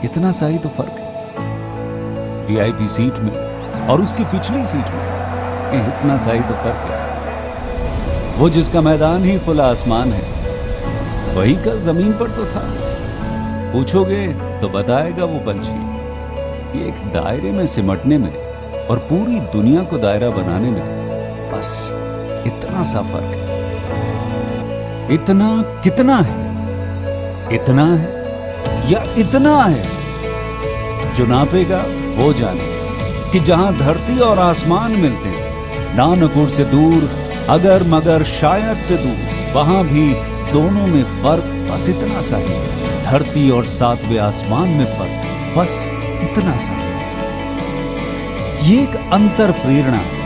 इतना सा ही तो फर्क है। वीआईपी सीट में और उसकी पिछली सीट में इतना सा ही तो फर्क है। वो जिसका मैदान ही खुला आसमान है, वही कल जमीन पर तो था। पूछोगे तो बताएगा वो पंछी। ये एक दायरे में सिमटने में और पूरी दुनिया को दायरा बनाने में बस इतना सा फर्क है। इतना कितना है? इतना है या इतना है? जो नापेगा वो जाने कि जहां धरती और आसमान मिलते हैं, नानकुर से दूर, अगर मगर शायद से दूर, वहां भी दोनों में फर्क बस इतना सा है। धरती और सातवें आसमान में फर्क बस इतना सा है। ये एक अंतर प्रेरणा है।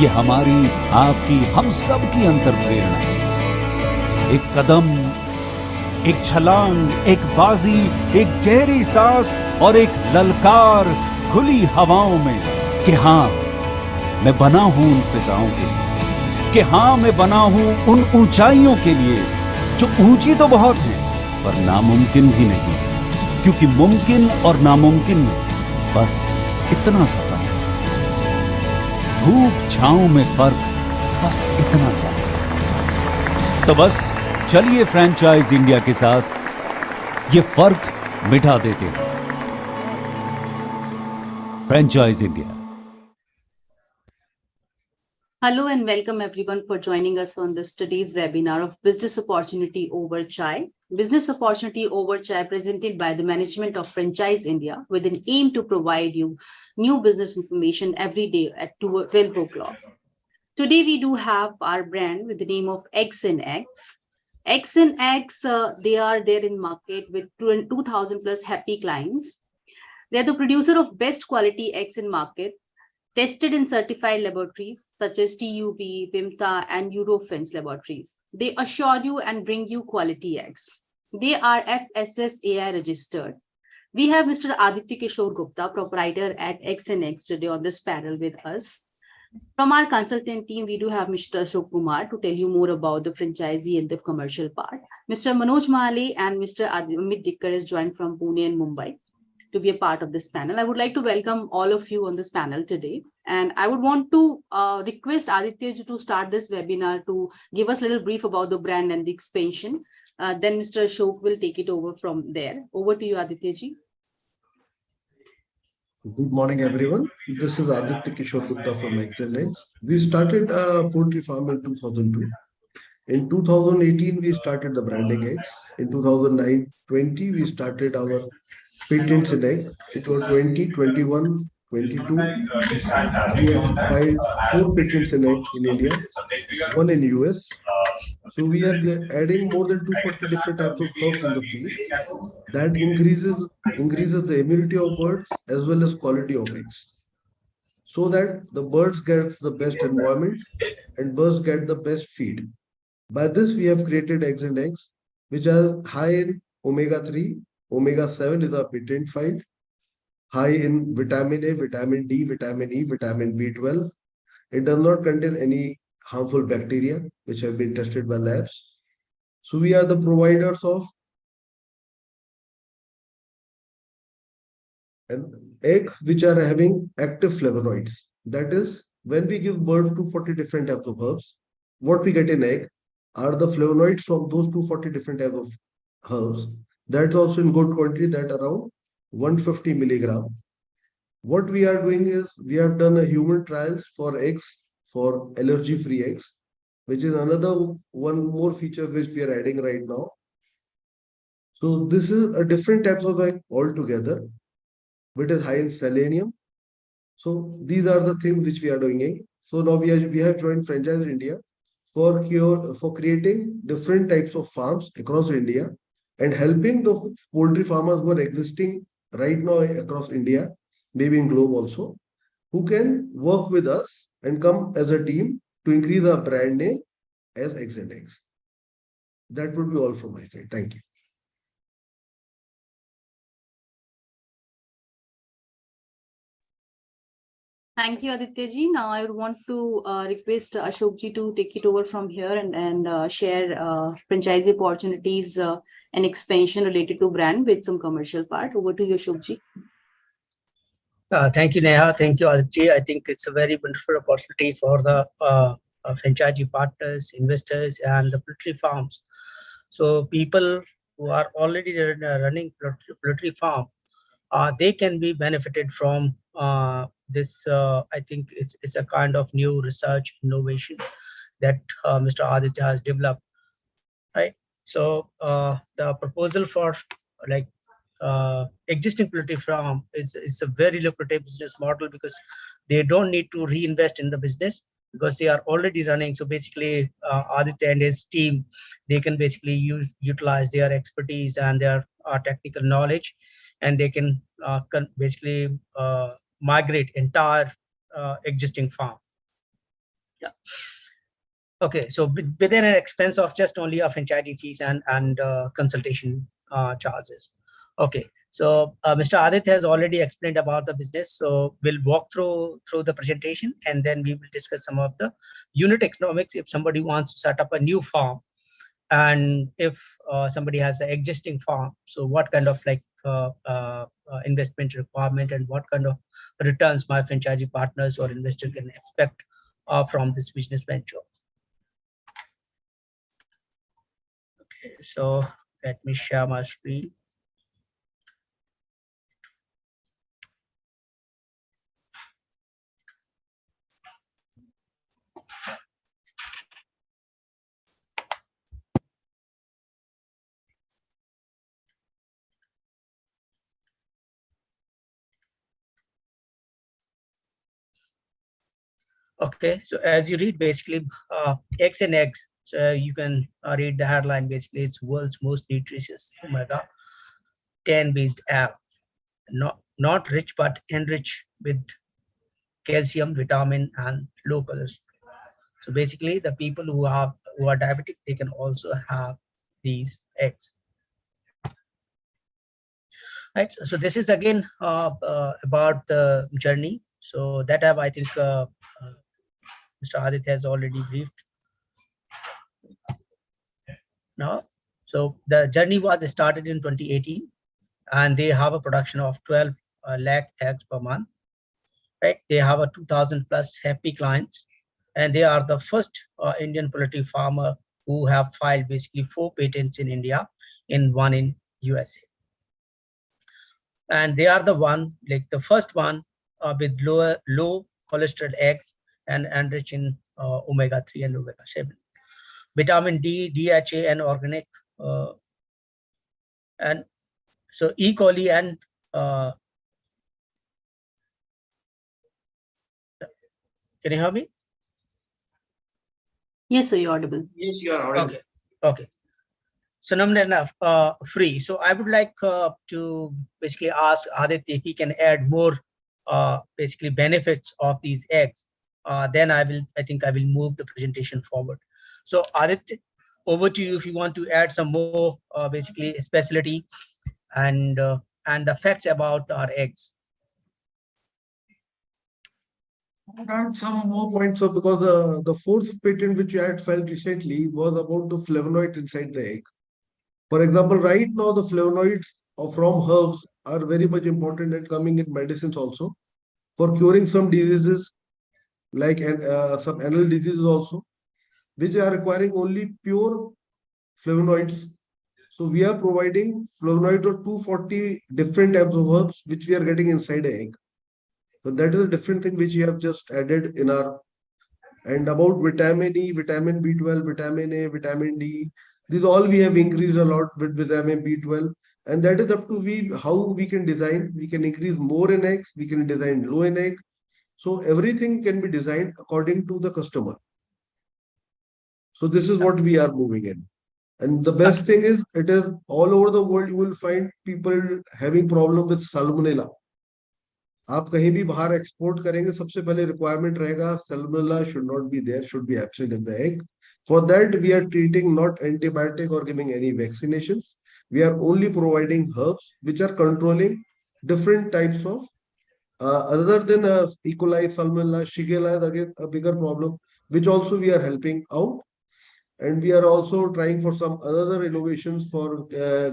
ये हमारी, आपकी, हम सब की अंतर प्रेरणा है। एक कदम, एक छलांग, एक बाजी, एक गहरी सांस और एक ललकार खुली हवाओं में कि हाँ मैं बना हूं उन फिजाओं के लिए, कि हाँ मैं बना हूं उन ऊंचाइयों के लिए जो ऊंची तो बहुत है पर नामुमकिन भी नहीं, क्योंकि मुमकिन और नामुमकिन में बस इतना सा फर्क है। धूप छांव में फर्क बस इतना सा है। तो बस चलिए फ्रेंचाइज इंडिया के साथ ये फर्क मिटा देते हैं। Franchise India. Hello and welcome everyone for joining us on this today's webinar of Business Opportunity Over Chai. Business Opportunity Over Chai presented by the management of Franchise India with an aim to provide you new business information every day at 12 o'clock. Today we do have our brand with the name of X and X. X and X, they are there in market with 2,000 plus happy clients. They are the producer of best quality eggs in market, tested in certified laboratories such as TUV, Vimta, and Eurofins laboratories. They assure you and bring you quality eggs. They are FSSAI registered. We have Mr. Aditya Kishore Gupta, proprietor at X and X today on this panel with us. From our consultant team, we do have Mr. Ashok Kumar to tell you more about the franchisee and the commercial part. Mr. Manoj Mahale and Mr. Amit Dikkar is joined from Pune and Mumbai to be a part of this panel. I would like to welcome all of you on this panel today. And I would want to request Aditya ji to start this webinar to give us a little brief about the brand and the expansion. Then Mr. Ashok will take it over from there. Over to you, Aditya ji. Good morning, everyone. This is Aditya Kishore Gupta from Excellence. We started a poultry farm in 2002. In 2018, we started the branding eggs. In 2020, we started our patents in egg. It was 2021, 22. We have filed 4 patents in egg in India, 1 in US. So we are adding more than 240 different types of herbs in the field. That increases the immunity of birds as well as quality of eggs, so that the birds get the best environment and birds get the best feed. By this, we have created eggs and eggs, which are high in omega-3, omega-7 is our patent file, high in vitamin A, vitamin D, vitamin E, vitamin B12. It does not contain any harmful bacteria, which have been tested by labs. So we are the providers of eggs which are having active flavonoids. That is, when we give birth to 240 different types of herbs, what we get in egg are the flavonoids from those 240 different types of herbs. That's also in good quantity, that around 150 milligram. What we are doing is, we have done a human trials for eggs, for allergy-free eggs, which is another one more feature which we are adding right now. So this is a different types of egg altogether, which is high in selenium. So these are the things which we are doing. So now we have joined Franchise India for creating different types of farms across India and helping the poultry farmers who are existing right now across India, maybe in globe also, who can work with us and come as a team to increase our brand name as Eggs and Eggs. That would be all from my side. Thank you. Thank you, Aditya ji. Now I would want to request Ashok ji to take it over from here and share franchisee opportunities an expansion related to brand with some commercial part. Over to you, Shubhji. Thank you, Neha. Thank you, Aditya. I think it's a very wonderful opportunity for the franchisee partners, investors, and the poultry farms. So people who are already running poultry farm, they can be benefited from this. I think it's a kind of new research innovation that Mr. Aditya has developed, right? So the proposal for like existing poultry farm is a very lucrative business model because they don't need to reinvest in the business because they are already running. So basically, Aditya and his team, they can basically utilize their expertise and their technical knowledge, and they can basically migrate entire existing farm. Yeah. Okay, so within an expense of just only a franchisee fees and consultation charges. Okay, so Mr. Aditya has already explained about the business, so we'll walk through the presentation and then we will discuss some of the unit economics if somebody wants to set up a new farm, and if somebody has an existing farm, so what kind of like investment requirement and what kind of returns my franchisee partners or investor can expect from this business venture. Okay, so let me share my screen. Okay, so as you read, basically, eggs and eggs. So you can read the headline. Basically, it's world's most nutritious omega-10 based egg, not rich but enriched with calcium, vitamin, and low cholesterol. So basically, the people who are diabetic, they can also have these eggs. Right. So this is again about the journey. So that I think Mr. Aditya has already briefed. Now, so the journey was started in 2018, and they have a production of 12 lakh eggs per month. Right, they have a 2,000 plus happy clients, and they are the first Indian poultry farmer who have filed basically 4 patents in India and 1 in USA. And they are the one, like the first one with low cholesterol eggs and enriched in omega-3 and omega-7, vitamin D, DHA, and organic, and so E. coli and can you hear me? Yes, sir, you're audible. Yes, you are audible. Okay. Okay. So number enough free. So I would like to basically ask Aditya if he can add more basically benefits of these eggs. Then I think I will move the presentation forward. So Aditya, over to you if you want to add some more basically specialty and the facts about our eggs. I'll add some more points up because the fourth patent which you had filed recently was about the flavonoids inside the egg. For example, right now the flavonoids from herbs are very much important and coming in medicines also for curing some diseases like some anal diseases also, which are requiring only pure flavonoids. So we are providing flavonoids of 240 different types of herbs which we are getting inside the egg. So that is a different thing which we have just added in our, and about vitamin E, vitamin B12, vitamin A, vitamin D. These all we have increased a lot with vitamin B12, and that is up to how we can design. We can increase more in eggs, we can design low in egg. So everything can be designed according to the customer. So this is what we are moving in. And the best thing is, it is all over the world. You will find people having problem with salmonella. आप कहीं भी बाहर export करेंगे, सबसे पहले requirement रहेगा salmonella should not be there, should be absent in the egg. For that, we are treating not antibiotic or giving any vaccinations. We are only providing herbs which are controlling different types of, other than E. coli, salmonella, Shigella is again a bigger problem, which also we are helping out. And we are also trying for some other innovations for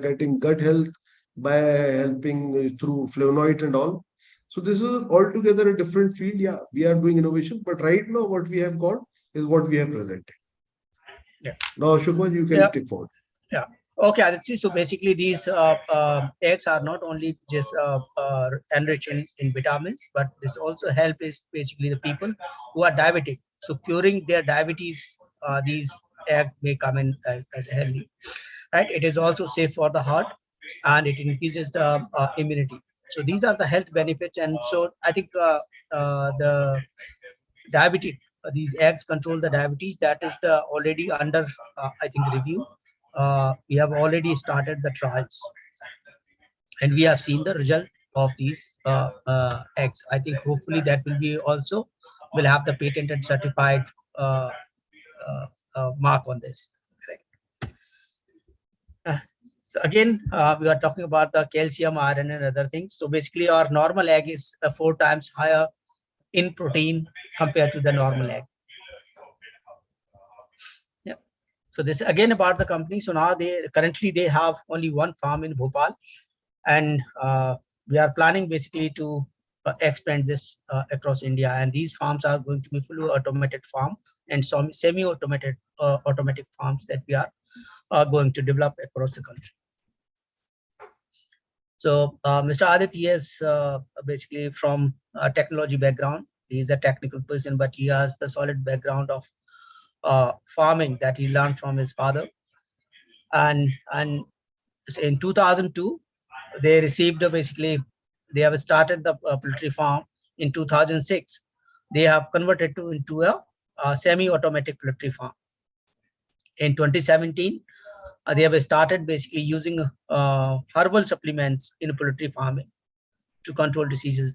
getting gut health by helping through flavonoid and all. So this is altogether a different field. Yeah, we are doing innovation, but right now what we have got is what we have presented. Yeah. Now, Shukman, you can take forward. Yeah. Okay, Aditya. So basically, these eggs are not only just enriched in vitamins, but this also help is basically the people who are diabetic. So curing their diabetes, these egg may come in as healthy. Right. It is also safe for the heart, and it increases the immunity. So these are the health benefits. And so I think the diabetes, these eggs control the diabetes. That is the already under I think review. We have already started the trials, and we have seen the result of these eggs. I think hopefully that will be also will have the patented certified mark on this. Correct. So again, we are talking about the calcium, iron, and other things. So basically, our normal egg is 4 times higher in protein compared to the normal egg. Yeah. So this again about the company. So now they currently they have only one farm in Bhopal, and we are planning basically to expand this across India. And these farms are going to be fully automated farm and some semi-automated automatic farms that we are going to develop across the country. So Mr. Aditya is basically from a technology background. He is a technical person, but he has the solid background of farming that he learned from his father. And in 2002, they received basically, they have started the poultry farm. In 2006, they have converted into a semi-automatic poultry farm. In 2017, they have started basically using herbal supplements in poultry farming to control diseases.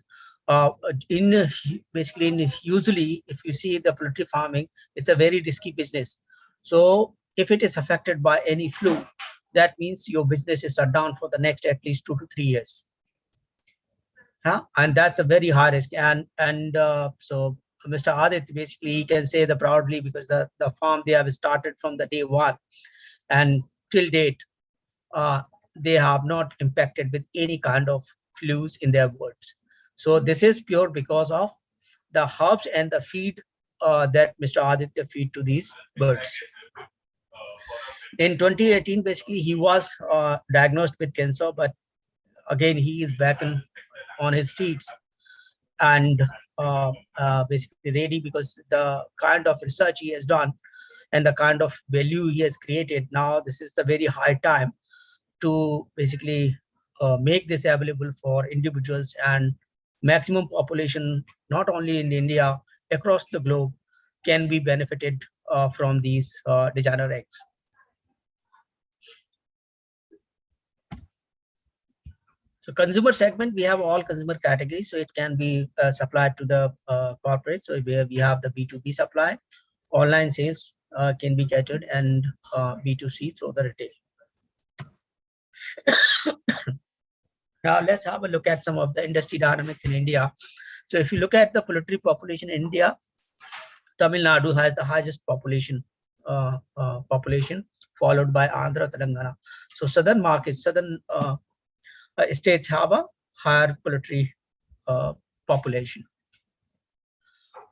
Usually, if you see the poultry farming, it's a very risky business. So if it is affected by any flu, that means your business is shut down for the next at least 2 to 3 years. And that's a very high risk. And so Mr. Adit, basically, he can say that proudly because the farm they have started from the day one, and till date, they have not impacted with any kind of flus in their birds. So this is pure because of the herbs and the feed that Mr. Aditya feed to these birds. In 2018, basically, he was diagnosed with cancer, but again, he is back on his feet and basically ready because the kind of research he has done and the kind of value he has created. Now, this is the very high time to basically make this available for individuals and maximum population, not only in India, across the globe, can be benefited from these designer eggs. So consumer segment, we have all consumer categories. So it can be supplied to the corporate. So where we have the B2B supply, online sales can be catered, and B2C through the retail. Now let's have a look at some of the industry dynamics in India. So if you look at the poultry population in India, Tamil Nadu has the highest population, followed by Andhra, Telangana. So southern markets, southern states have a higher poultry population,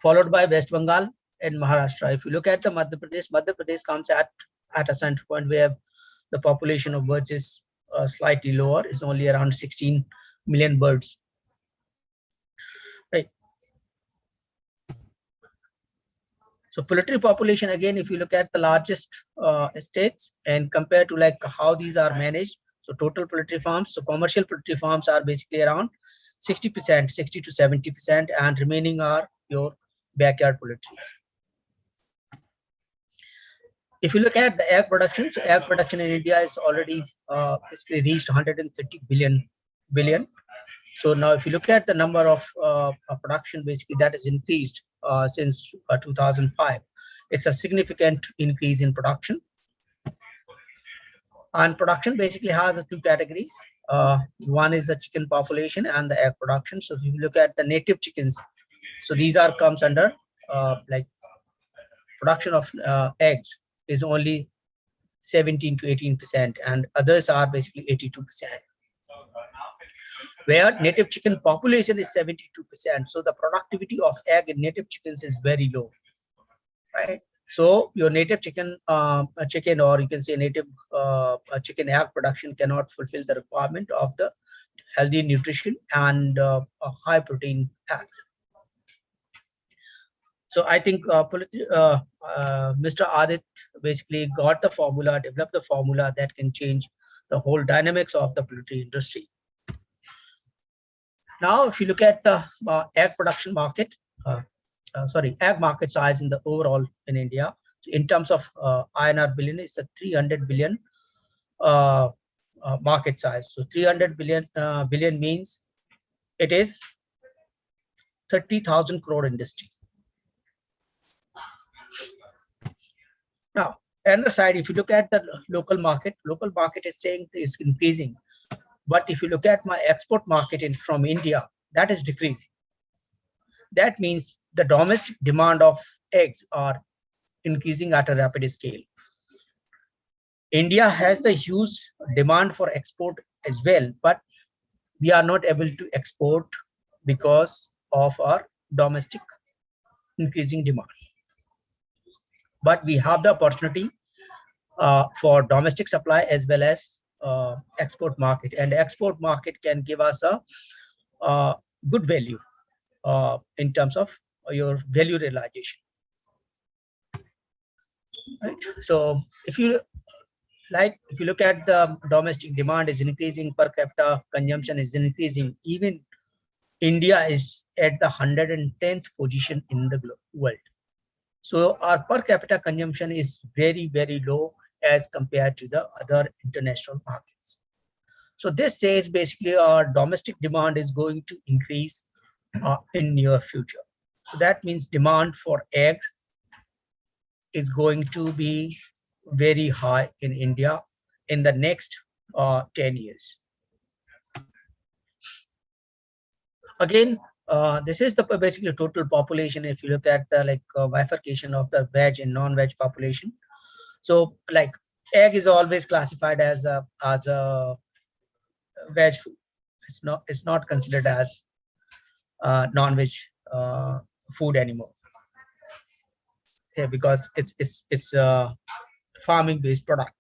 followed by West Bengal and Maharashtra. If you look at the Madhya Pradesh comes at a center point where the population of birds is slightly lower. It's only around 16 million birds. Right. So poultry population, again, if you look at the largest states and compare to like how these are managed. So total poultry farms, so commercial poultry farms are basically around 60%, 60 to 70%, and remaining are your backyard poultry. If you look at the egg production, so egg production in India is already basically reached 130 billion. So now if you look at the number of production, basically that is increased since 2005. It's a significant increase in production. And production basically has two categories. One is the chicken population and the egg production. So if you look at the native chickens, so these are comes under like production of eggs. is only 17 to 18%, and others are basically 82%. Where native chicken population is 72%, so the productivity of egg in native chickens is very low, right? So your native chicken, chicken, or you can say native chicken egg production cannot fulfill the requirement of the healthy nutrition and high protein eggs. So I think Mr. Adit basically got the formula, developed the formula that can change the whole dynamics of the poultry industry. Now, if you look at the egg production market, egg market size in the overall in India, in terms of INR billion, it's a 300 billion market size. So 300 billion means it is 30,000 crore industry. Now, on the side, if you look at the local market is saying it's increasing. But if you look at my export market from India, that is decreasing. That means the domestic demand of eggs are increasing at a rapid scale. India has a huge demand for export as well, but we are not able to export because of our domestic increasing demand. But we have the opportunity for domestic supply as well as export market, and export market can give us a good value in terms of your value realization, right? So if you look at the domestic demand is increasing, per capita consumption is increasing, even India is at the 110th position in the world. So our per capita consumption is very, very low as compared to the other international markets. So this says basically our domestic demand is going to increase in near future. So that means demand for eggs is going to be very high in India in the next 10 years. Again, this is the basically total population. If you look at the bifurcation of the veg and non-veg population, so like egg is always classified as a veg food. It's not considered as non-veg food anymore. Yeah, because it's a farming based product,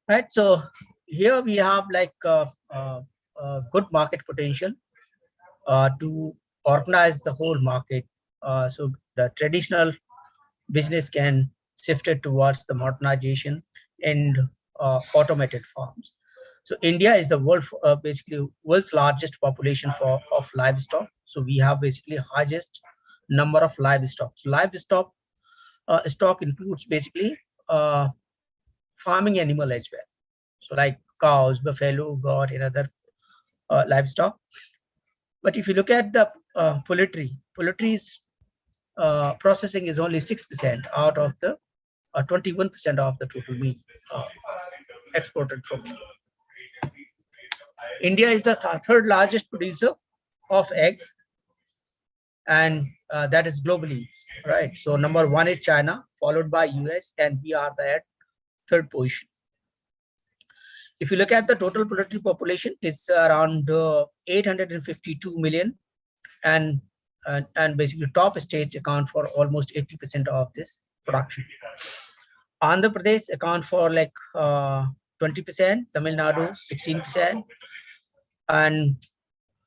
right? So here we have good market potential to organize the whole market. So the traditional business can shift it towards the modernization and automated farms. So India is the world's largest population of livestock. So we have basically highest number of livestock. So livestock stock includes basically farming animal as well. So like cows, buffalo, goat, and other livestock. But if you look at the poultry's processing is only 6% out of the 21% of the total meat exported from India. India is the third largest producer of eggs, and that is globally, right? So number one is China, followed by US, and we are at third position. If you look at the total poultry population, it's around 852 million, and basically top states account for almost 80% of this production. Andhra Pradesh account for 20%, Tamil Nadu 16%, and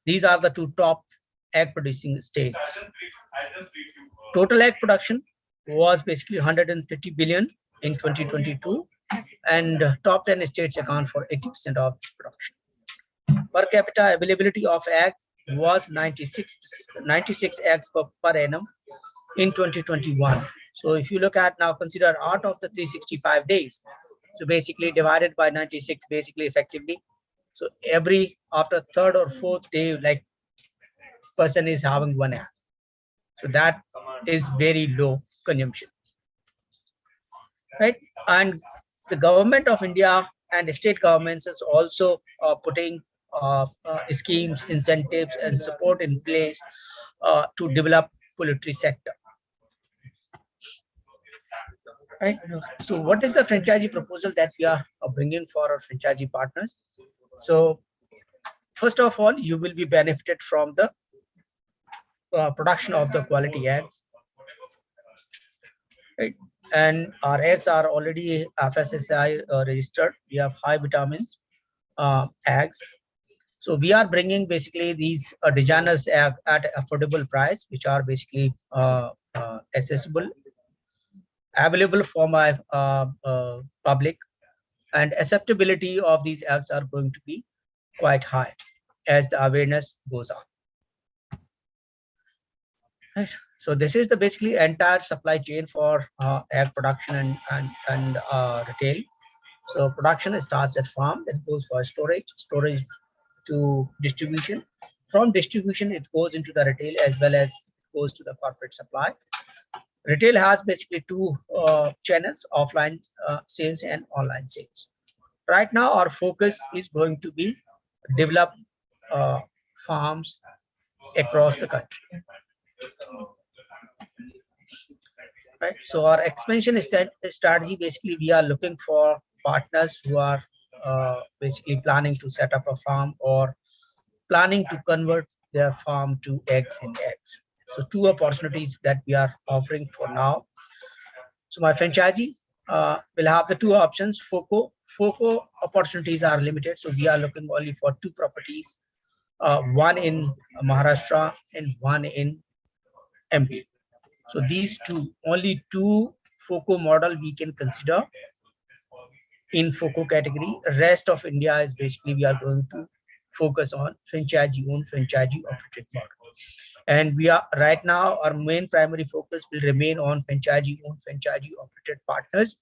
these are the two top egg producing states. Total egg production was basically 130 billion in 2022, and top 10 states account for 80% of this production. Per capita availability of egg was 96 eggs per annum in 2021. So if you look at now, consider out of the 365 days, so basically divided by 96, basically effectively. So after third or fourth day, person is having one egg. So that is very low consumption, right? And the government of India and the state governments is also putting schemes, incentives, and support in place to develop poultry sector. Right. So what is the franchisee proposal that we are bringing for our franchisee partners? So first of all, you will be benefited from the production of the quality eggs. Right. And our eggs are already FSSAI registered. We have high vitamins eggs. So we are bringing basically these designers egg at affordable price, which are basically accessible, available for my public, and acceptability of these eggs are going to be quite high as the awareness goes on. Right. So this is the basically entire supply chain for egg production and retail. So production starts at farm, then goes for storage to distribution. From distribution, it goes into the retail as well as goes to the corporate supply. Retail has basically two channels: offline sales and online sales. Right now, our focus is going to be develop farms across the country. Right. So our expansion strategy, basically, we are looking for partners who are basically planning to set up a farm or planning to convert their farm to eggs and eggs. So two opportunities that we are offering for now. So my franchisee will have the two options. FOCO opportunities are limited. So we are looking only for two properties, one in Maharashtra and one in MP. So these only two FOCO model we can consider in FOCO category. Rest of India is basically we are going to focus on franchisee-owned, franchisee-operated model. And we are right now, our main primary focus will remain on franchisee-owned, franchisee-operated partners.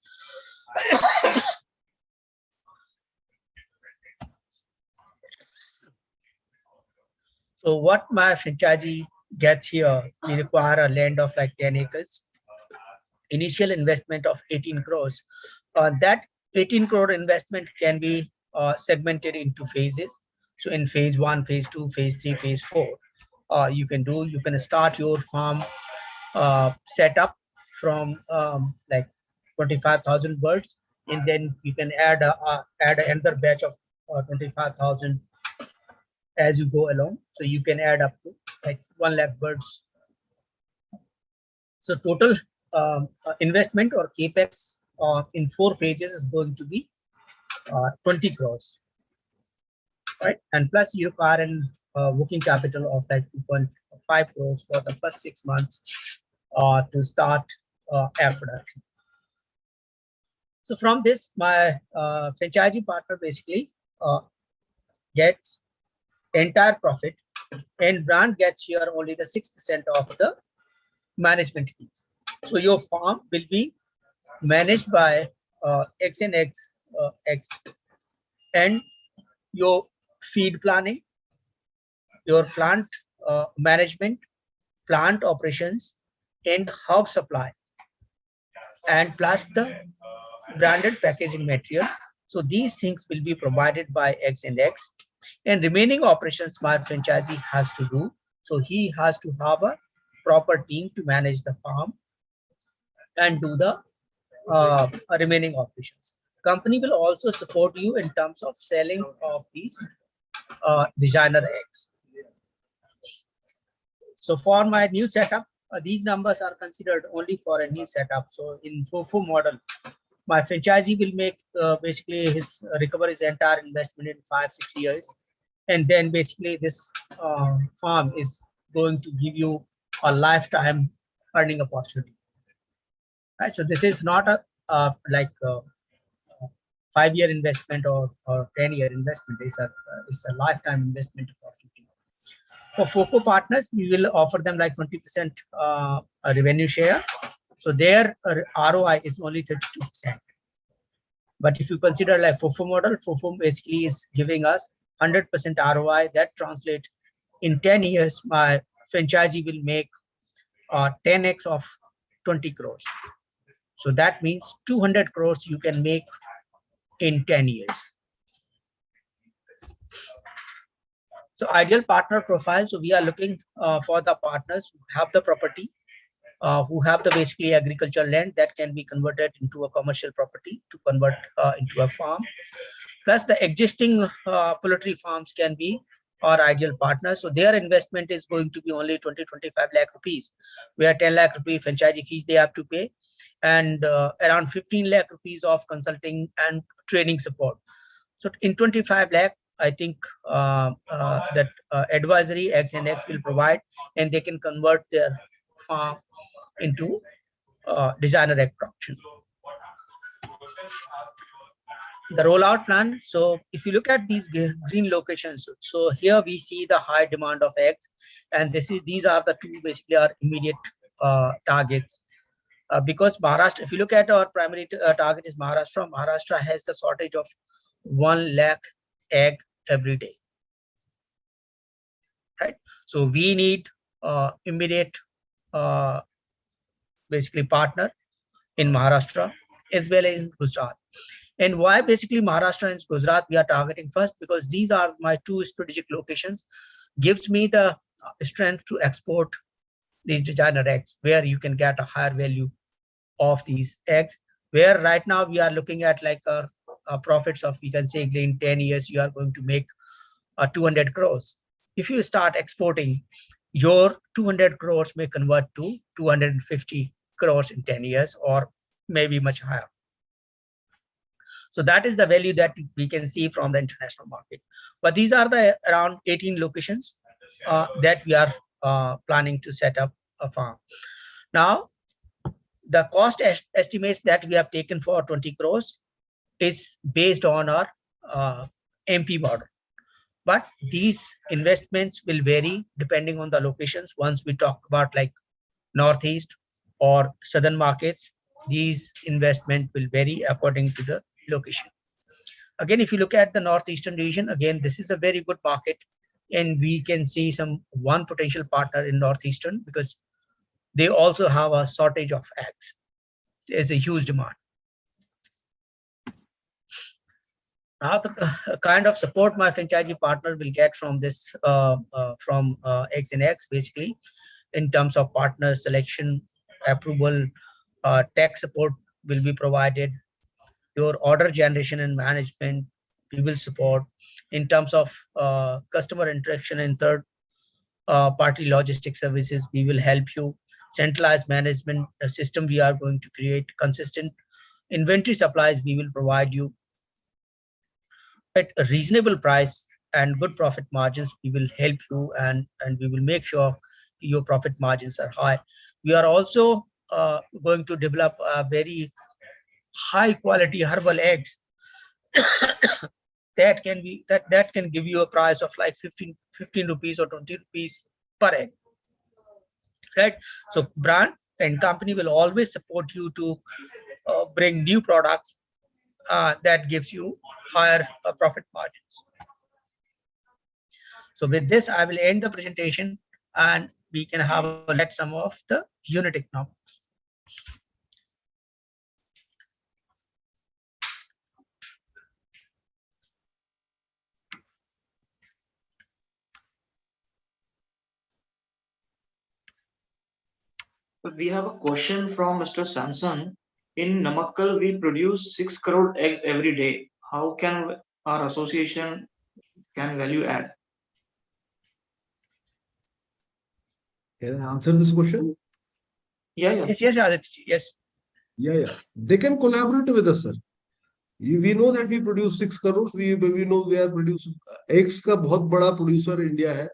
So what my franchisee gets here, we require a land of like 10 acres, initial investment of 18 crores. That 18 crore investment can be segmented into phases. So in phase 1, phase 2, phase 3, phase 4, you can start your farm setup from like 25,000 birds, and then you can add another batch of 25,000 as you go along. So you can add up to like 1 lakh birds. So total investment or capex in 4 phases is going to be 20 crores, right? And plus you require a working capital of like 2.5 crores for the first 6 months to start egg production. So from this, my franchisee partner basically gets entire profit, and brand gets here only the 6% of the management fees. So your farm will be managed by X and X, and your feed planning, your plant management, plant operations, and herb supply, and plus the branded packaging material. So these things will be provided by X and X, and remaining operations my franchisee has to do. So he has to have a proper team to manage the farm and do the remaining operations. Company will also support you in terms of selling of these designer eggs. So for my new setup, these numbers are considered only for a new setup. So in FOFO model, my franchisee will make basically his recover his entire investment in 5-6 years, and then basically this farm is going to give you a lifetime earning opportunity. Right. So this is not a like 5-year investment or 10-year investment. It's a lifetime investment opportunity. For FOCO partners, we will offer them like 20% revenue share. So their ROI is only 32%. But if you consider like FOFO model, FOFO basically is giving us 100% ROI. That translates in 10 years, my franchisee will make 10x of 20 crores. So that means 200 crores you can make in 10 years. So ideal partner profile. So we are looking for the partners who have the property, who have the basically agricultural land that can be converted into a commercial property to convert into a farm. Plus the existing poultry farms can be our ideal partner. So their investment is going to be only 20-25 lakh rupees, where 10 lakh rupee franchisee fees they have to pay, and around 15 lakh rupees of consulting and training support. So in 25 lakh, I think that advisory X and X will provide, and they can convert their farm into designer egg production. The rollout plan. So if you look at these green locations, so here we see the high demand of eggs, and these are the two basically our immediate targets. Because Maharashtra, if you look at our primary target is Maharashtra. Maharashtra has the shortage of 1 lakh egg every day, right? So we need immediate basically partner in Maharashtra as well as in Gujarat. And why basically Maharashtra and Gujarat we are targeting first? Because these are my two strategic locations, gives me the strength to export these designer eggs, where you can get a higher value of these eggs, where right now we are looking at like profits of, we can say in 10 years you are going to make 200 crores. If you start exporting, your 200 crores may convert to 250 crores in 10 years, or maybe much higher. So that is the value that we can see from the international market. But these are the around 18 locations that we are planning to set up a farm. Now, the cost estimates that we have taken for 20 crores is based on our MP model. But these investments will vary depending on the locations. Once we talk about like Northeast or Southern markets, these investment will vary according to the location. Again, if you look at the Northeastern region, again, this is a very good market, and we can see one potential partner in Northeastern, because they also have a shortage of eggs. There's a huge demand. Now, the kind of support my franchisee partner will get from this, from X and X, basically, in terms of partner selection, approval, tech support will be provided. Your order generation and management, we will support. In terms of customer interaction and third party logistics services, we will help you. Centralized management system we are going to create. Consistent inventory supplies we will provide you at a reasonable price, and good profit margins we will help you, and we will make sure your profit margins are high. We are also going to develop a very high quality herbal eggs that can give you a price of like 15 rupees or 20 rupees per egg, right? So brand and company will always support you to bring new products that gives you higher profit margins. So with this, I will end the presentation, and we can have a look at some of the unit economics. We have a question from Mr. Samson. In Namakkal, we produce 6 crore eggs every day. How can our association value add? Can I answer this question? Yeah. Yes. Yeah. They can collaborate with us, sir. We know that we produce 6 crores. We know we are producing eggs. का बहुत बड़ा producer India है.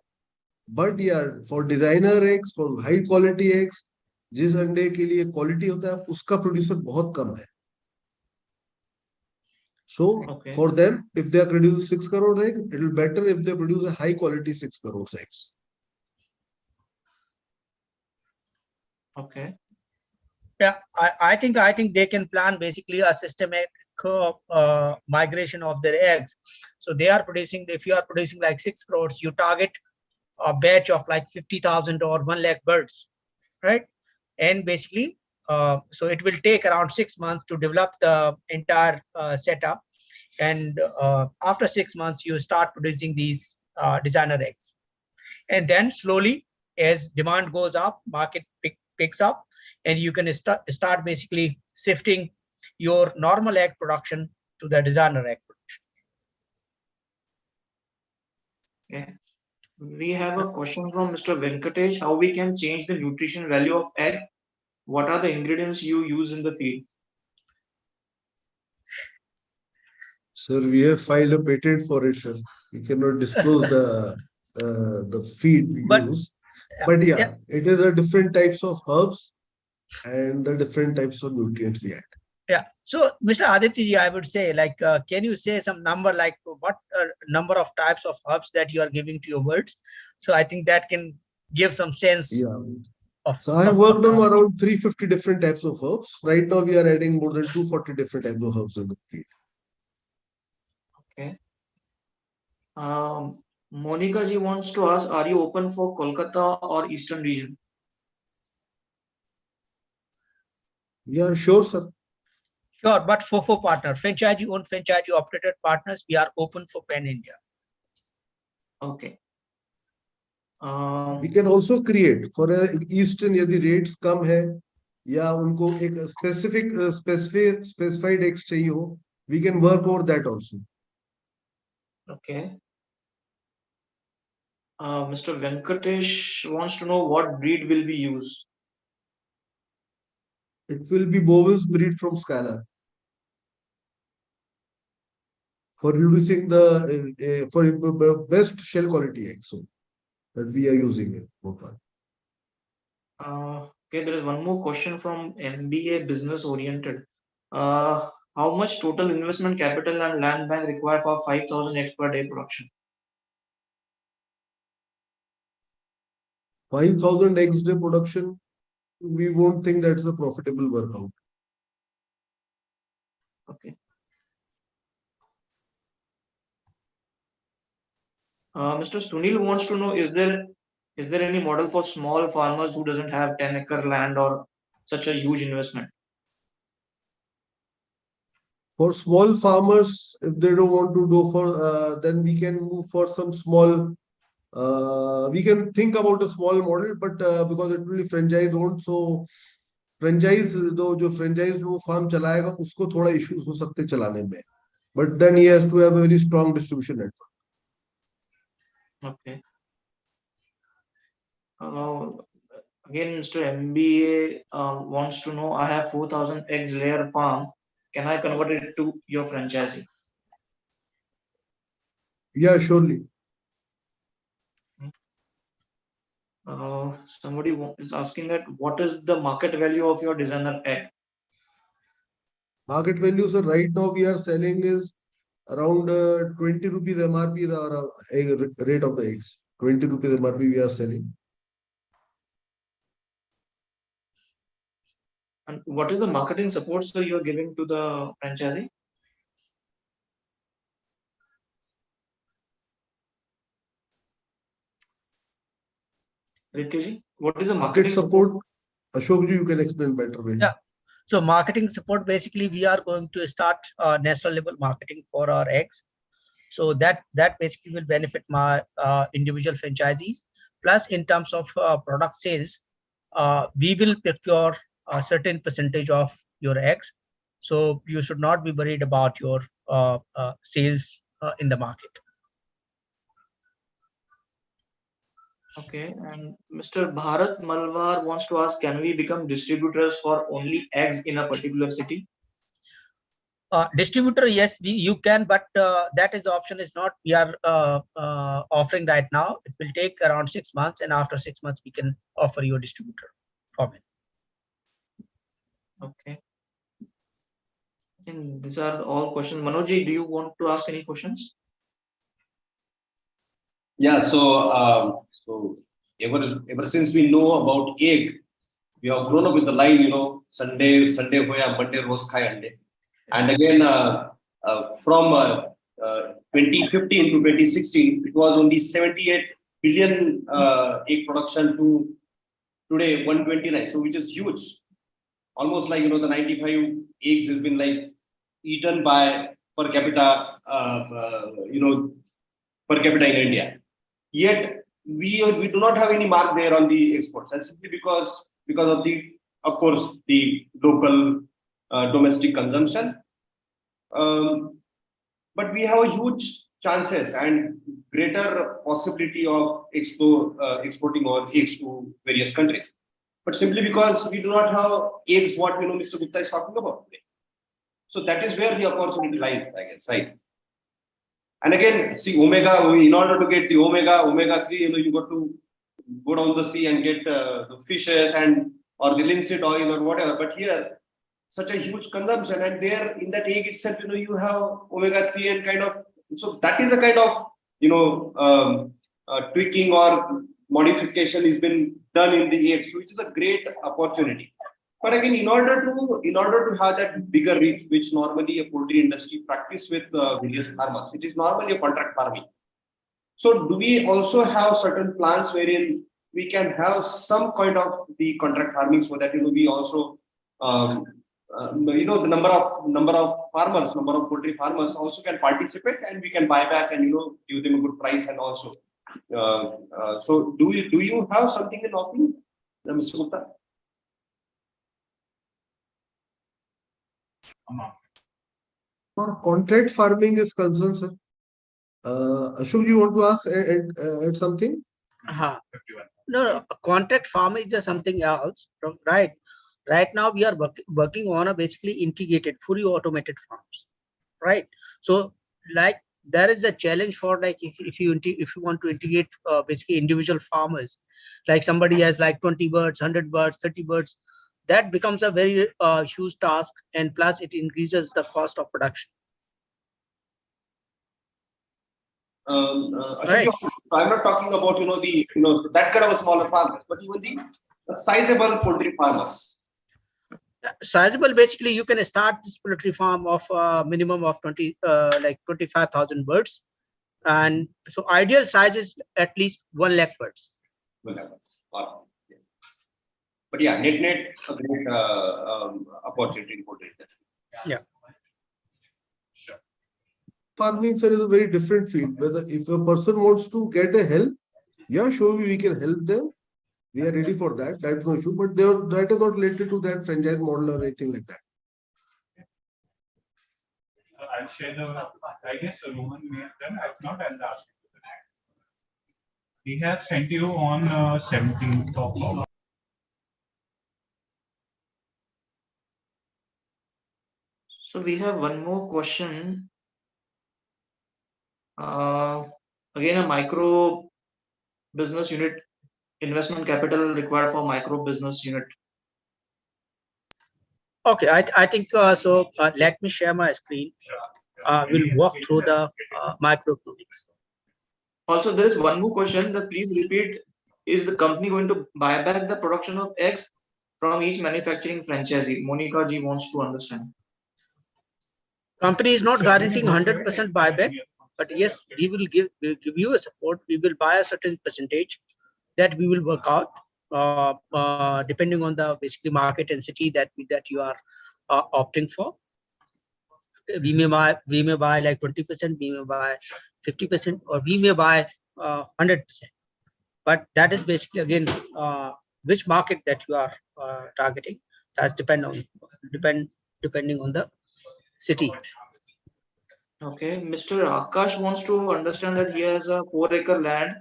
But yeah, for designer eggs, for high quality eggs, जिस अंडे के लिए quality होता है उसका प्रोड्यूसर बहुत कम है. So for them, if they are producing 6 crore eggs, it will be better if they produce a high quality 6 crore eggs. Okay. Yeah, I think they can plan basically a systematic migration of their eggs. So they are producing, if you are producing like 6 crores, you target a batch of like 50,000 or 1 lakh birds, right? And basically, so it will take around 6 months to develop the entire setup. And after 6 months, you start producing these designer eggs. And then slowly, as demand goes up, market picks up, and you can start basically shifting your normal egg production to the designer egg production. Okay. We have a question from Mr. Venkatesh. How we can change the nutrition value of egg? What are the ingredients you use in the feed? Sir, we have filed a patent for it, sir. We cannot disclose the feed we But- use. But yeah, yeah. it is a different types of herbs and the different types of nutrients we add. Yeah. So, Mr. Aditya, I would say, like, can you say some number, like what number of types of herbs that you are giving to your birds? So I think that can give some sense. Yeah. Of, So I have worked on around 350 different types of herbs. Right now we are adding more than 240 different types of herbs in the feed. Okay. Monica ji wants to ask, are you open for Kolkata or Eastern region? Yeah, sure, sir. Sure, but for partner, franchisee owned, franchisee operated partners, we are open for pan India. Okay. We can also create for a Eastern यदि rates कम है या उनको एक specified X चाहिए हो, we can work over that also. Okay. Mr. Venkatesh wants to know what breed will be used. It will be Bowens breed from Skylar for reducing the for best shell quality eggs. So that we are using it. Okay, there is one more question from MBA Business Oriented. How much total investment capital and land bank required for 5,000 eggs per day production? 5,000 eggs day production, we won't think that's a profitable workout. Okay. Mr. Sunil wants to know, is there any model for small farmers who doesn't have 10-acre land or such a huge investment? For small farmers, if they don't want to go for, then we can move for some small. We can think about a small model, but because it will be franchise owned, so franchise जो franchise जो farm चलाएगा उसको थोड़ा issues हो सकते चलाने में. But then he has to have a very strong distribution network. Okay. Again, Mr. MBA wants to know, I have 4,000 eggs layer farm. Can I convert it to your franchisee? Yeah, surely. Somebody is asking that what is the market value of your designer egg? Market value, so right now we are selling is around 20 rupees MRP is our rate of the eggs. 20 rupees MRP we are selling. And what is the marketing support, sir, you are giving to the franchisee? Ritiji, what is the Market support? Ashok ji, you can explain better way. Yeah. So marketing support, basically, we are going to start national level marketing for our eggs. So that basically will benefit my individual franchisees. Plus, in terms of product sales, we will procure a certain percentage of your eggs. So you should not be worried about your sales in the market. Okay, and Mr. Bharat Malwar wants to ask, can we become distributors for only eggs in a particular city? Distributor, yes, you can, but that is option is not we are offering right now. It will take around 6 months, and after 6 months we can offer you a distributor format. Okay. I think these are all questions. Manoj, do you want to ask any questions? Yeah, so ever since we know about egg, we have grown up with the line, Sunday hoya, Monday roz khai ande. And again, from 2015 to 2016, it was only 78 billion egg production to today 129, so which is huge. Almost like the 95 eggs has been like eaten by per capita, per capita in India. Yet we do not have any mark there on the exports. That's simply because of of course, the local domestic consumption. But we have a huge chances and greater possibility of exporting our eggs to various countries. But simply because we do not have eggs, what Mr. Gupta is talking about today. So that is where the opportunity lies, I guess, right? And again, see, omega, in order to get the omega 3, you got to go down the sea and get the fishes or the linseed oil or whatever. But here, such a huge consumption, and there in that egg itself, you have omega 3 and kind of, so that is a kind of, tweaking or modification has been done in the eggs, which is a great opportunity. But again, in order to have that bigger reach, which normally a poultry industry practice with various farmers, it is normally a contract farming. So do we also have certain plans wherein we can have some kind of the contract farming, so that we also the number of farmers, number of poultry farmers also can participate, and we can buy back and give them a good price, and also so do you have something in offering, Mr. Gupta? For contract farming is concerned, sir. Ashok, you want to ask add something? No, contract farming is just something else, right? Right now we are working on a basically integrated, fully automated farms, right? So like there is a challenge for like if you want to integrate basically individual farmers, like somebody has like 20 birds, 100 birds, 30 birds, that becomes a very huge task, and plus it increases the cost of production. Right. I'm not talking about that kind of a smaller farmers, but even the sizable poultry farmers. Sizable, basically you can start this poultry farm of minimum of 25,000 birds, and so ideal size is at least 1 lakh birds. 1 lakh birds. Yeah. But yeah, net a great opportunity in poultry industry. Yeah. Sure. Farming, sir, is a very different field. Whether if a person wants to get a help, yeah, sure, we can help them. We are ready for that. That's no issue. But that is not related to that franchise model or anything like that. I'll share I guess Roman may have done. I've not, I'll ask him. He has sent you on 17th of August. So we have one more question. Again, a micro business unit, investment capital required for micro business unit. Okay, I think so. Let me share my screen. We'll walk through the microeconomics. Also, there is one more question that please repeat. Is the company going to buy back the production of eggs from each manufacturing franchisee? Monica ji wants to understand. Company is not guaranteeing 100% buyback, but yes, we will give you a support. We will buy a certain percentage that we will work out depending on the basically market and city that you are opting for. We may buy like 20%, we may buy 50%, or we may buy 100%. But that is basically again which market that you are targeting. That's depending on the city. Okay, Mr. Akash wants to understand that he has a 4-acre land.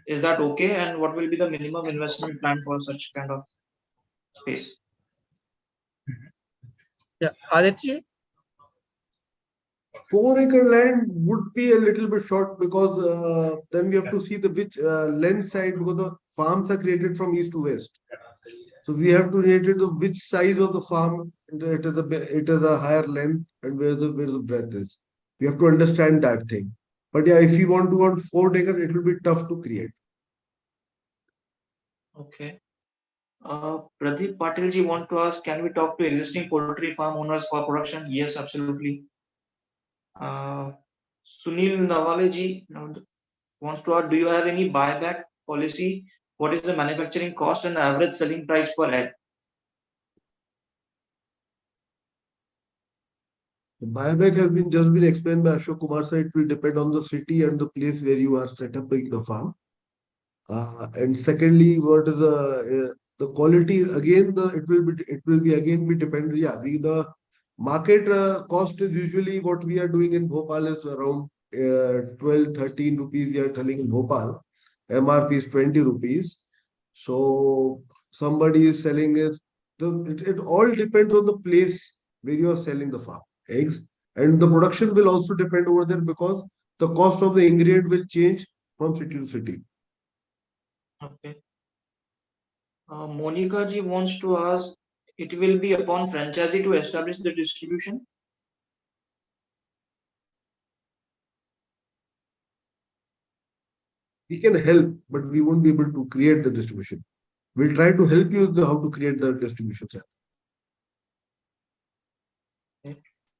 Is that okay? And what will be the minimum investment plan for such kind of space? Yeah, Aditya? 4-acre land would be a little bit short, because then we have to see the which length side, because the farms are created from east to west. So we have to relate it to which size of the farm it is a higher length, and where the breadth is. We have to understand that thing. But yeah, if you want 4-acre, it will be tough to create. Okay. Pradeep Patil ji want to ask, can we talk to existing poultry farm owners for production? Yes, absolutely. Sunil Nawale ji wants to ask, do you have any buyback policy? What is the manufacturing cost and average selling price per egg? The buyback has just been explained by Ashok Kumar, so it will depend on the city and the place where you are set up the farm. And secondly, what is The quality again, it will be again be dependent. Yeah, the market cost is usually what we are doing in Bhopal is around 12-13 rupees. We are selling in Bhopal. MRP is 20 rupees. So somebody is selling it all depends on the place where you are selling the farm eggs, and the production will also depend over there because the cost of the ingredient will change from city to city. Okay. Monica ji wants to ask, it will be upon franchisee to establish the distribution? We can help, but we won't be able to create the distribution. We'll try to help you how to create the distribution center.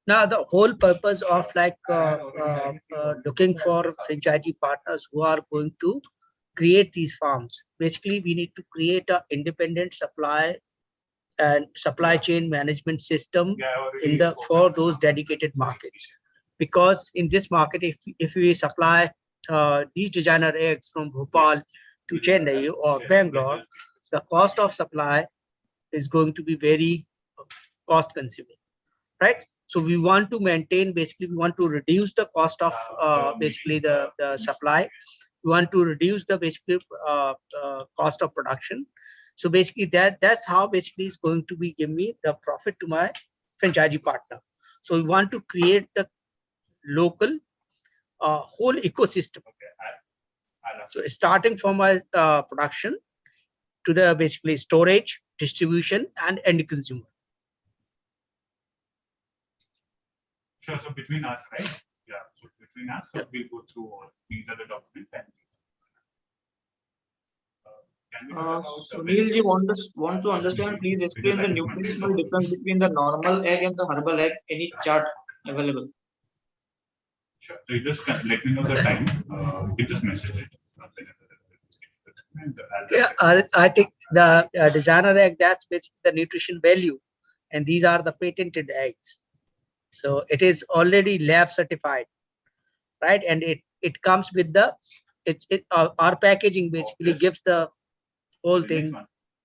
Now, the whole purpose of looking for franchisee partners who are going to create these farms, basically we need to create an independent supply and supply chain management system for those dedicated markets. Because in this market, if we supply these designer eggs from Bhopal to Chennai or Bangalore, the cost of supply is going to be very cost consuming, right? So we want to maintain, basically, we want to reduce the cost of basically the supply. We want to reduce the basically cost of production. So basically that's how basically is going to be give me the profit to my franchisee partner. So we want to create the local whole ecosystem. So starting from my production to the basically storage, distribution, and end consumer. Sure. So between us, right? Yeah. So between us, so we'll go through all these are the documents. And, can we talk about Sunil ji want to understand, please explain the nutritional difference between the normal egg and the herbal egg. Any chart available? Sure. So you just let me know the time. You just message it. Yeah, I think the designer egg, that's basically the nutrition value, and these are the patented eggs. So it is already lab certified, right? And it comes with the our packaging basically gives the whole thing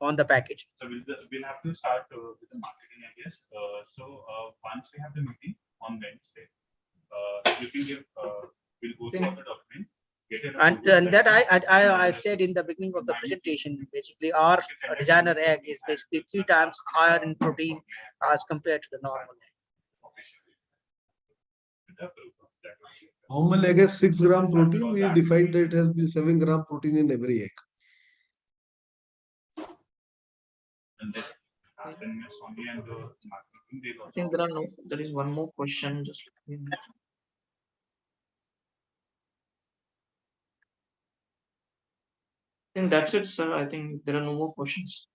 on the package. So we'll have to start with the marketing, I guess. Once we have the meeting on Wednesday, you can give. We'll go through all the document. And that I said in the beginning of the presentation, basically our designer egg is basically 3 times higher in protein as compared to the normal egg. Normal egg has 6 gram protein. We defined that it has 7 gram protein in every egg. And then I think there is one more question. Just I think that's it, sir. I think there are no more questions.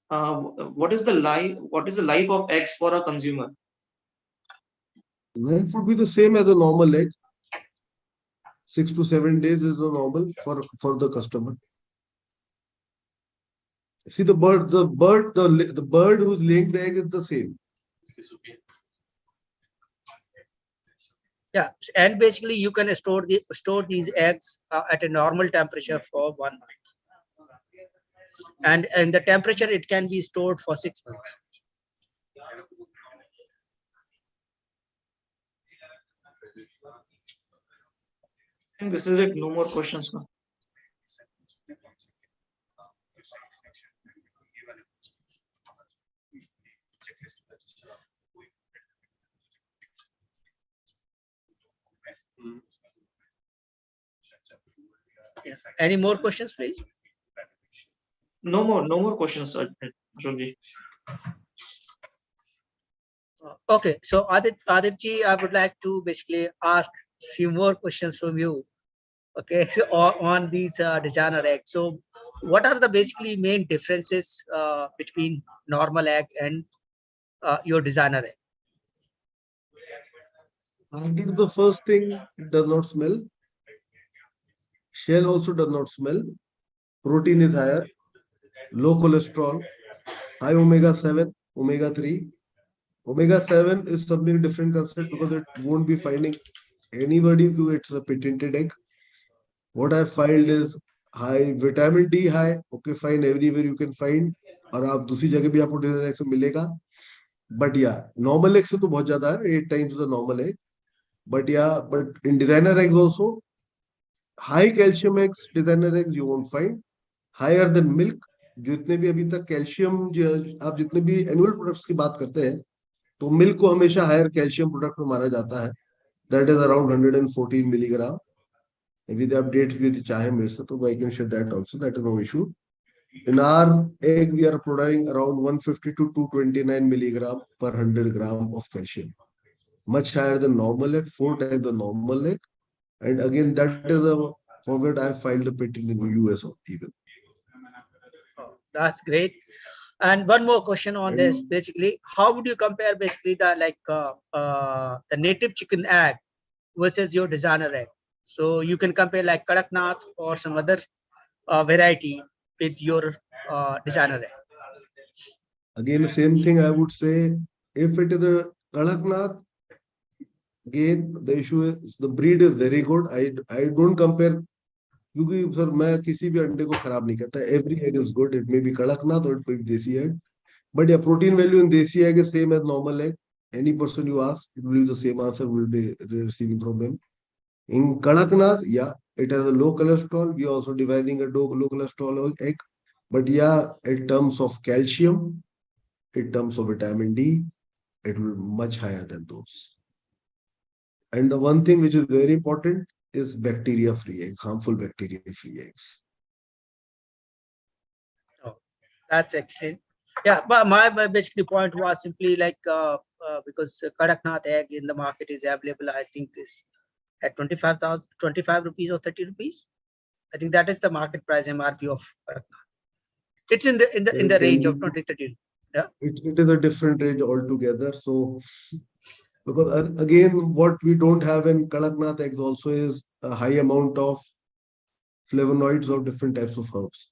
What is the life of eggs for a consumer? Life would be the same as a normal egg. 6 to 7 days is the normal for the customer. See the bird who's laying the egg is the same. Yeah, and basically you can store these eggs at a normal temperature for 1 month, and the temperature it can be stored for 6 months. I think this is it. No more questions now. Yeah. Any more questions, please? No more questions, Ashokji. Okay, so Aditji, I would like to basically ask a few more questions from you. Okay, so on these designer eggs. So what are the basically main differences between normal egg and your designer egg? The first thing, it does not smell. Shell also does not smell. Protein is higher. Low cholesterol. High omega-7, omega-3. Omega-7 is something different concept because it won't be finding anybody who it's a patented egg. what I filed is high vitamin D high. Okay, fine, everywhere you can find. और आप दूसरी जगह भी आपको designer egg से मिलेगा. But yeah, normal egg से तो बहुत ज्यादा है, 8 times the normal egg. But yeah, but in designer eggs also, high calcium eggs, designer eggs you won't find. Higher than milk. जितने भी अभी तक कैल्शियम, आप जितने भी एनुअल प्रोडक्ट्स की बात करते हैं, तो मिल्क को हमेशा हायर कैल्शियम प्रोडक्ट में माना जाता है. That is around 114 milligram. With updates भी यदि चाहे मेरे से तो I can share that also, that is no issue. In our egg, we are providing around 150 to 229 milligram per 100 gram of calcium. Much higher than normal egg, 4 times the normal egg. And again, that is for what I filed a patent in the US even. Oh, that's great. And one more question on this, basically, how would you compare basically the native chicken egg versus your designer egg? So you can compare like Kadaknath or some other variety with your designer egg. Again, the same thing I would say, if it is a Kadaknath, again, the issue is the breed is very good. I don't compare, क्योंकि sir मैं किसी भी अंडे को खराब नहीं करता. Every egg is good. It may be Kadaknath or it may be desi egg. But yeah, protein value in desi egg is same as normal egg. Any person you ask, it will be the same answer will be receiving from them. In Kadaknath, yeah, it has a low cholesterol. We are also dividing a low cholesterol egg. But yeah, in terms of calcium, in terms of vitamin D, it will be much higher than those. And the one thing which is very important is bacteria-free eggs, harmful bacteria-free eggs. Oh, that's excellent. Yeah, but my basically point was simply like because Kadaknath egg in the market is available, I think is at 25 rupees or 30 rupees. I think that is the market price MRP of Kadaknath. It's in the range of 20-30. Yeah. It is a different range altogether. So because again, what we don't have in Kadaknath eggs also is a high amount of flavonoids of different types of herbs.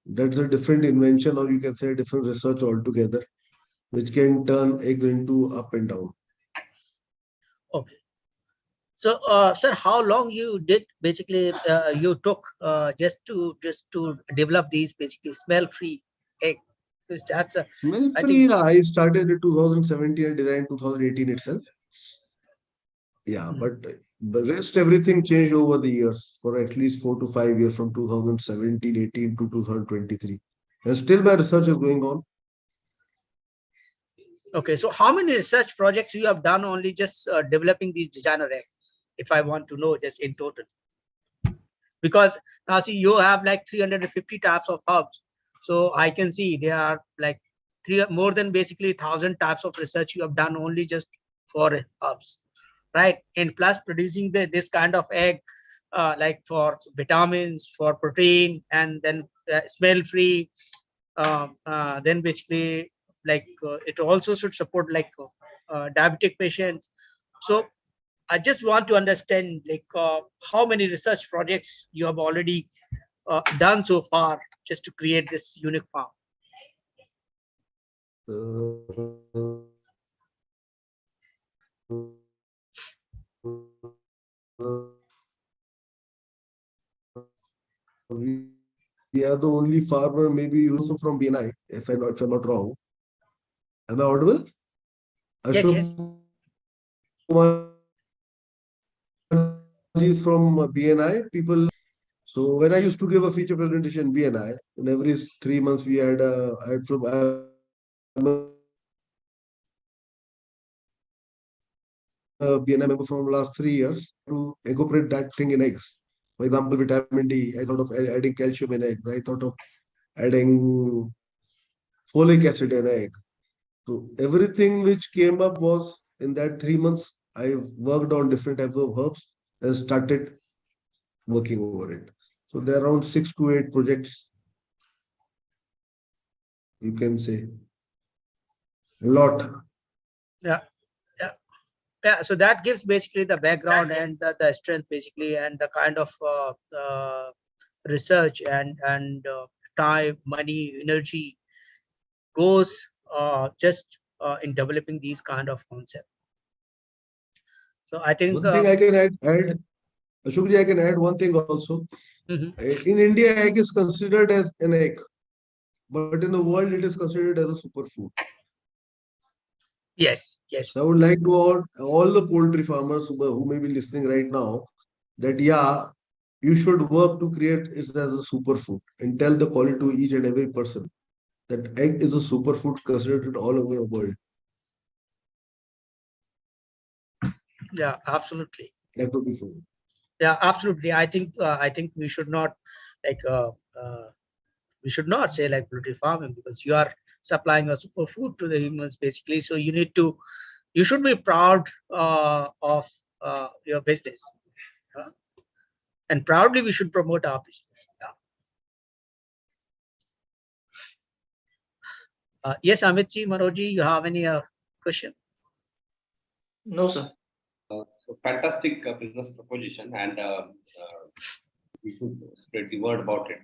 That's a different invention, or you can say different research altogether, which can turn eggs into up and down. Okay. So, sir, how long you did basically you took just to develop these basically smell-free egg? Because that's a Smell-free, I started in 2017 and designed 2018 itself. Yeah, but the rest, everything changed over the years for at least 4 to 5 years from 2017, 18 to 2023. And still my research is going on. Okay, so how many research projects you have done only just developing these designer eggs? If I want to know just in total. Because now see, you have like 350 types of herbs. So I can see there are like more than basically 1,000 types of research you have done only just for herbs, right? And plus producing this kind of egg, like for vitamins, for protein, and then smell-free. Then basically like it also should support like diabetic patients. So I just want to understand like how many research projects you have already done so far just to create this unique farm. We are the only farmer, maybe also from BNI, if I'm not wrong. Am I audible? Yes, Ashok yes. Kumar is from BNI. People. So when I used to give a feature presentation BNI, and every 3 months we had from BNI member from the last 3 years to incorporate that thing in eggs. For example, vitamin D. I thought of adding calcium in eggs. I thought of adding folic acid in egg. So everything which came up was in that 3 months. I worked on different types of herbs and started working over it. So there are around 6 to 8 projects, you can say. A lot. Yeah. Yeah, so that gives basically the background and the strength basically, and the kind of research and time, money, energy goes just in developing these kind of concepts. So I think One thing I can add Ashokji, I can add one thing also. Mhm. In India, egg is considered as an egg, but in the world, it is considered as a superfood. Yes, yes. So I would like to all the poultry farmers who may be listening right now that you should work to create it as a superfood and tell the quality to each and every person that egg is a superfood considered all over the world. Yeah, absolutely. That would be fun. Yeah, absolutely. I think we should not like we should not say like poultry farming, because you are supplying a superfood to the humans basically. So you should be proud of your business, and proudly we should promote our business. Yeah. Yes, Amitji, Manojji, you have any question? No, sir. So fantastic business proposition, and we should spread the word about it.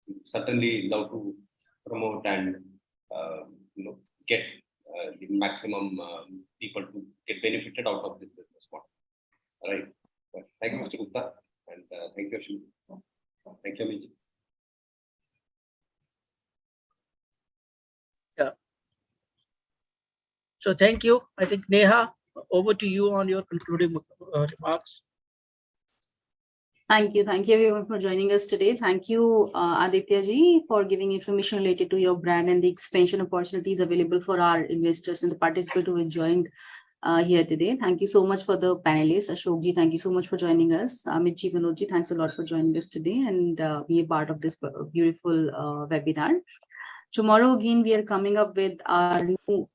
We certainly love to promote and get the maximum people to get benefited out of this business model. Right. Thank you, Mr. Gupta, and thank you, Ashwin. Thank you, Amiji. Yeah. So thank you. I think Neha, over to you on your concluding remarks. Thank you everyone for joining us today. Thank you, Aditya ji, for giving information related to your brand and the expansion opportunities available for our investors and the participants who have joined here today. Thank you so much for the panelists. Ashok ji, thank you so much for joining us. Amit ji, Manoj ji, thanks a lot for joining us today and be a part of this beautiful webinar. Tomorrow again, we are coming up with our new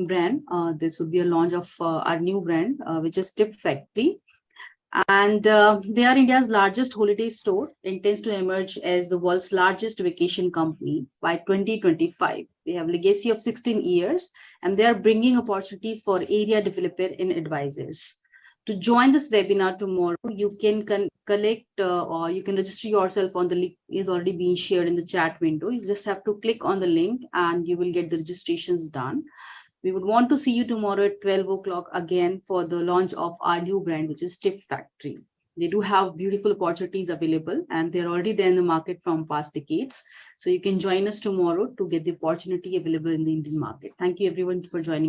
brand. This would be a launch of our new brand, which is Tip Factory. And they are India's largest holiday store, intends to emerge as the world's largest vacation company by 2025. They have a legacy of 16 years, and they are bringing opportunities for area developer and advisors. To join this webinar tomorrow, you can collect or you can register yourself on the link is already being shared in the chat window. You just have to click on the link and you will get the registrations done. We would want to see you tomorrow at 12 o'clock again for the launch of our new brand, which is Tip Factory. They do have beautiful opportunities available and they're already there in the market from past decades. So you can join us tomorrow to get the opportunity available in the Indian market. Thank you everyone for joining.